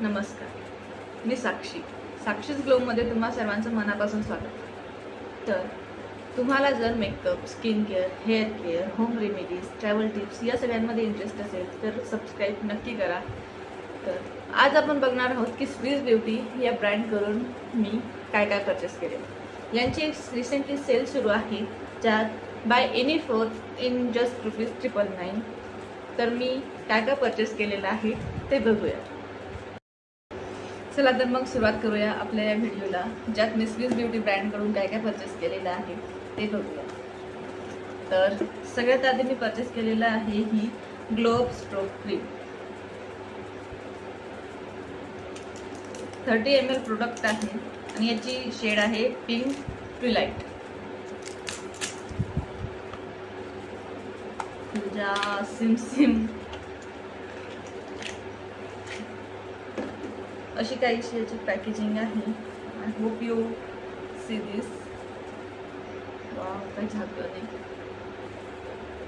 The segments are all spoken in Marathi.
नमस्कार, मी साक्षीच ग्लोमध्ये तुम्हा सर्वांचं मनापासून स्वागत. तर तुम्हाला जर makeup, skin care, hair care, home remedies, travel tips या सगळ्यांमध्ये इंटरेस्ट असेल तर सबस्क्राईब नक्की करा. तर आज आपण बघणार आहोत की स्विस ब्युटी या ब्रँडकडून मी काय काय परचेस केले. यांची रिसेंटली सेल सुरू आहे, ज्यात by any fourth in just ₹999. तर मी काय काय परचेस केलेलं आहे ते बघूया. चला तर मग सुरुवात करूया आपल्या या व्हिडिओला, ज्यात मी स्विस ब्युटी ब्रँडकडून काय काय परचेस केलेलं आहे ते बघूया. तर सगळ्यात आधी मी परचेस केलेलं आहे ही glow up stroke cream. 30 ml product आहे आणि याची शेड आहे पिंक ट्विलाइट. तुझ्या सिम अशी काहीशी याची पॅकेजिंग आहे. I hope you see this. काही झाकलं नाही.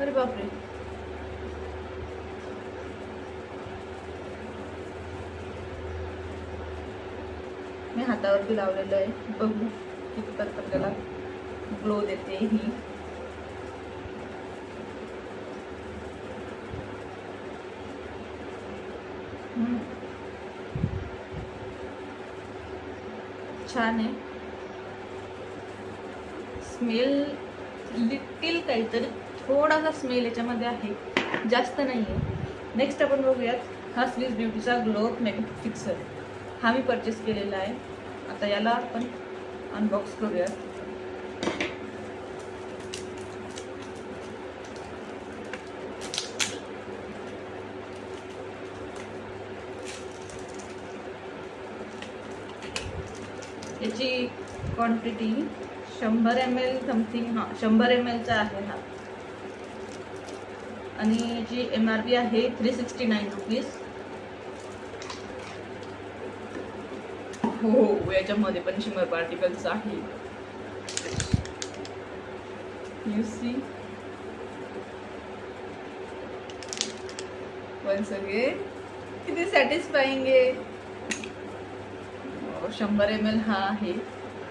अरे बापरे, मी हातावरती लावलेलं आहे. बघू कितपत आपल्याला ग्लो देते ही. छान आहे. स्मेल लिटिल काहीतरी थोडासा स्मेल याच्यामध्ये आहे, जास्त नाही आहे. नेक्स्ट आपण बघूयात हा स्विस ब्युटीचा ग्लो अप मेकअप फिक्सर. हा मी परचेस केलेला आहे. आता याला आपण अनबॉक्स करूयात. याची क्वांटिटी 100 ml समथिंग, 100 ml चा आहे हा. आणि याची MRP आहे ₹369. हो, याच्यामध्ये पण शिमर पार्टिकल्स आहे. यू सी वन्स अगेन, किती सॅटिस्फाईंग आहे. 100 ml हा आहे.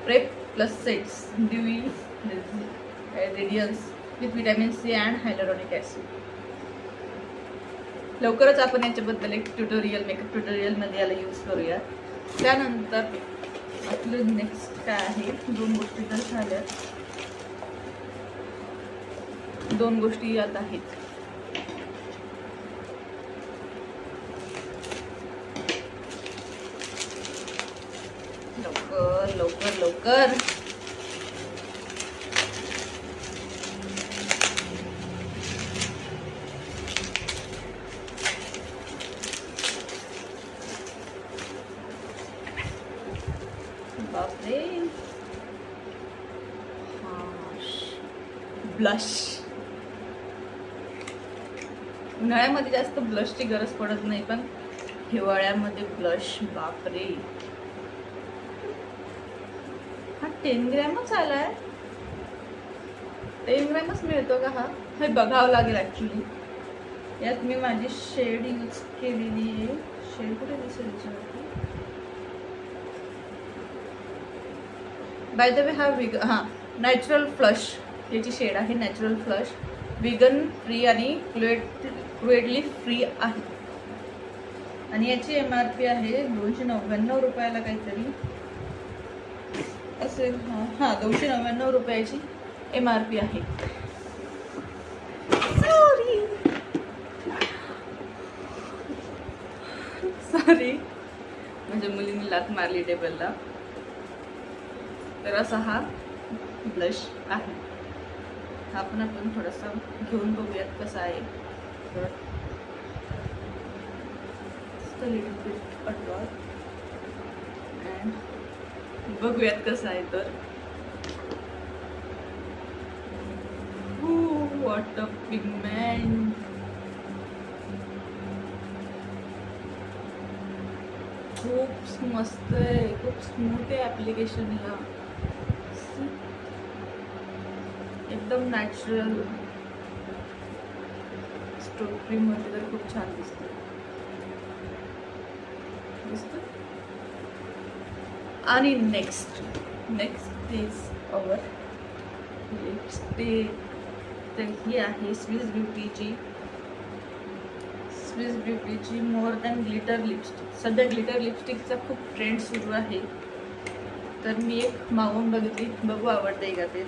Prep plus sets dewy radiance with vitamin C and hyaluronic acid. लवकरच आपण याच्याबद्दल एक मेकअप ट्युटोरियलमध्ये याला यूज करूया. त्यानंतर आपलं नेक्स्ट काय आहे, 2 गोष्टी तर झाल्या. 2 गोष्टी यात आहेत. लवकर लवकर लवकर. बापरे, ब्लश. उन्हाळ्यामध्ये जास्त ब्लशची गरज पडत नाही, पण हिवाळ्यामध्ये ब्लश, बापरे. हा 10 ग्रॅमच आलाय. 10 ग्रॅमच मिळतो का हा? हे बघावं लागेल ॲक्च्युली. यात मी माझी शेड यूज केलेली आहे. शेड कुठे दिसेल याच्यावरती? बाय द वे हा नॅचरल फ्लश याची शेड आहे. नॅचरल फ्लश विगन फ्री आणि क्रुएडली फ्री आहे. आणि याची MRP आहे ₹299 काहीतरी असेल. हां, ₹299 MRP आहे. सॉरी, म्हणजे मुलींनी लात मारली टेबलला. तर असा हा ब्लश आहे. हा पण आपण थोडासा घेऊन बघूयात कसा आहे. बघूयात कसं आहे. तर व्हॉट अ पिगमेंट. खूप मस्त आहे, खूप स्मूथ आहे ॲप्लिकेशनला. एकदम नॅचरल स्ट्रोक क्रीम मध्ये तर खूप छान दिसते. दिसतं. आणि नेक्स्ट इज अवर लिपस्टिक. तर ही आहे स्विस ब्युटीची मोर दॅन ग्लिटर लिपस्टिक. सध्या ग्लिटर लिपस्टिकचा खूप ट्रेंड सुरू आहे, तर मी एक मागवून बघितली, बघू आवडते का ते.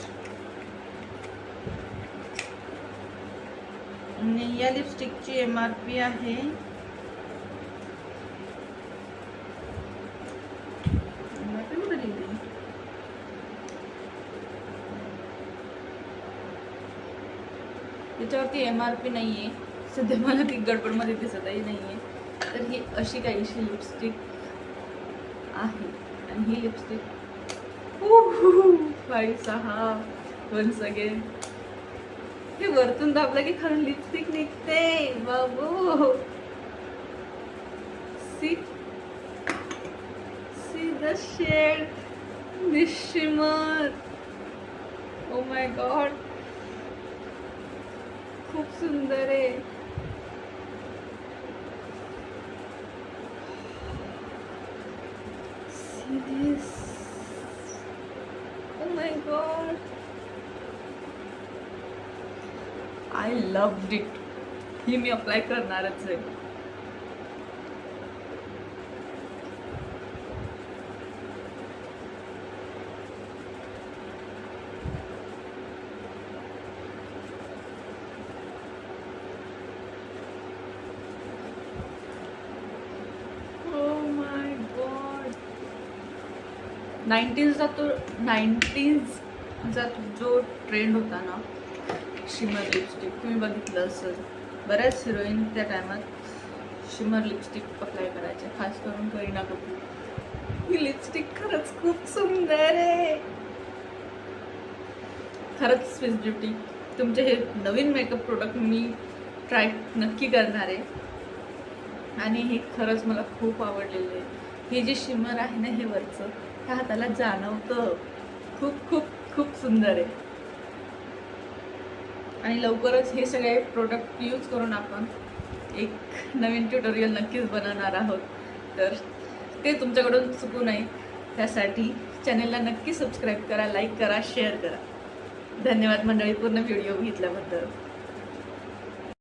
आणि या लिपस्टिकची MRP आहे याच्यावरती MRP नाही आहे सध्या, मला ती गडबडमध्ये दिसतही नाही आहे. तर ही अशी काहीशी लिपस्टिक आहे. आणि ही लिपस्टिक 5-6 वन्स अगेन हे वरतून दाबलं की खरं लिपस्टिक निघते बाबू. See the shade, this shimmer. Oh my god, खूप सुंदर आहे. See this. Oh my god, I loved it. He me apply करणारच आहे. नाईन्टीजचा जो ट्रेंड होता ना शिमर लिपस्टिक, तुम्ही बघितलं असेल. बऱ्याच हिरोईन त्या टायमात शिमर लिपस्टिक अप्लाय करायचे, खास करून करीना कपूर. ही लिपस्टिक खरंच खूप सुंदर आहे. खरंच स्विस ब्युटी तुमचे हे नवीन मेकअप प्रोडक्ट मी ट्राय नक्की करणार आहे. आणि हे खरंच मला खूप आवडलेलं आहे. हे जे शिमर आहे ना, हे वरचं ह्या हाताला जाणवतं. खूप खूप खूप सुंदर आहे. आणि लवकरच हे सगळे प्रोडक्ट यूज करून आपण एक नवीन ट्युटोरियल नक्कीच बनवणार आहोत. तर ते तुमच्याकडून चुकू नये त्यासाठी चॅनलला नक्की सबस्क्राईब करा, लाईक करा, शेअर करा. धन्यवाद मंडळी पूर्ण व्हिडिओ घेतल्याबद्दल.